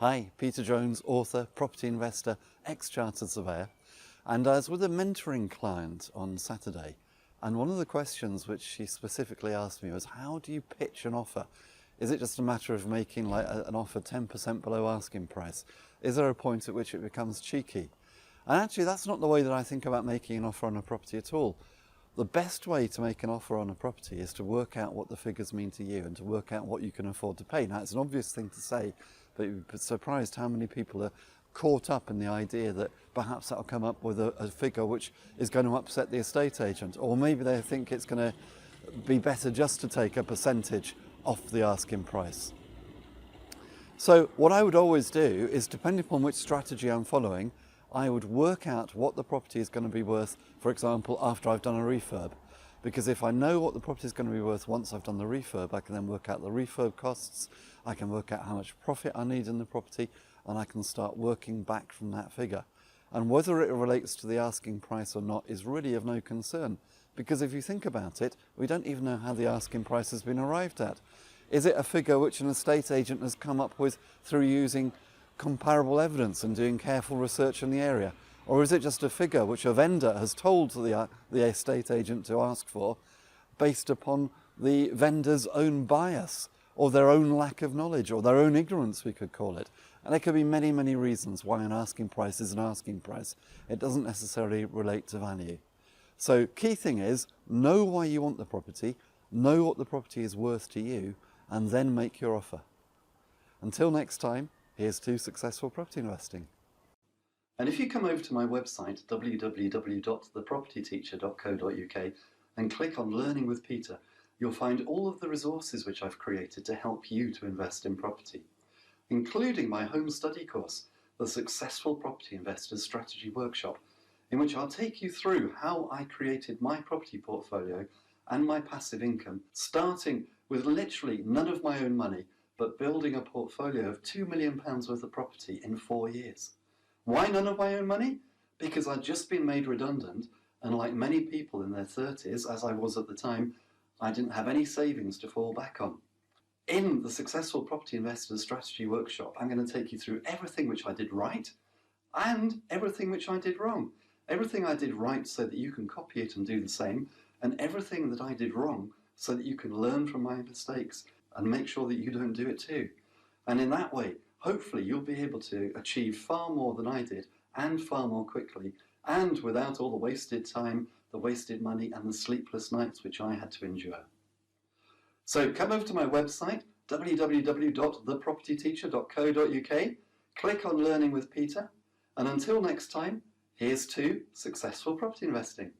Hi, Peter Jones, author, property investor, ex-chartered surveyor. And I was with a mentoring client on Saturday, and one of the questions which she specifically asked me was, how do you pitch an offer? Is it just a matter of making like an offer 10% below asking price? Is there a point at which it becomes cheeky? And actually that's not the way that I think about making an offer on a property at all. The best way to make an offer on a property is to work out what the figures mean to you and to work out what you can afford to pay. Now, it's an obvious thing to say, but you'd be surprised how many people are caught up in the idea that perhaps that'll come up with a figure which is going to upset the estate agent, or maybe they think it's going to be better just to take a percentage off the asking price. So what I would always do is, depending upon which strategy I'm following, I would work out what the property is going to be worth, for example, after I've done a refurb. Because if I know what the property is going to be worth once I've done the refurb, I can then work out the refurb costs, I can work out how much profit I need in the property, and I can start working back from that figure. And whether it relates to the asking price or not is really of no concern. Because if you think about it, we don't even know how the asking price has been arrived at. Is it a figure which an estate agent has come up with through using comparable evidence and doing careful research in the area? Or is it just a figure which a vendor has told the estate agent to ask for based upon the vendor's own bias or their own lack of knowledge or their own ignorance, we could call it? And there could be many, many reasons why an asking price is an asking price. It doesn't necessarily relate to value. So key thing is, know why you want the property, know what the property is worth to you, and then make your offer. Until next time, here's to successful property investing. And if you come over to my website, www.thepropertyteacher.co.uk, and click on Learning with Peter, you'll find all of the resources which I've created to help you to invest in property, including my home study course, the Successful Property Investors Strategy Workshop, in which I'll take you through how I created my property portfolio and my passive income, starting with literally none of my own money, but building a portfolio of £2 million worth of property in 4 years. Why none of my own money? Because I'd just been made redundant, and like many people in their 30s, as I was at the time, I didn't have any savings to fall back on. In the Successful Property Investors Strategy Workshop, I'm going to take you through everything which I did right and everything which I did wrong. Everything I did right so that you can copy it and do the same, and everything that I did wrong so that you can learn from my mistakes and make sure that you don't do it too. And in that way, hopefully you'll be able to achieve far more than I did, and far more quickly, and without all the wasted time, the wasted money, and the sleepless nights which I had to endure. So come over to my website, www.thepropertyteacher.co.uk, click on Learning with Peter, and until next time, here's to successful property investing.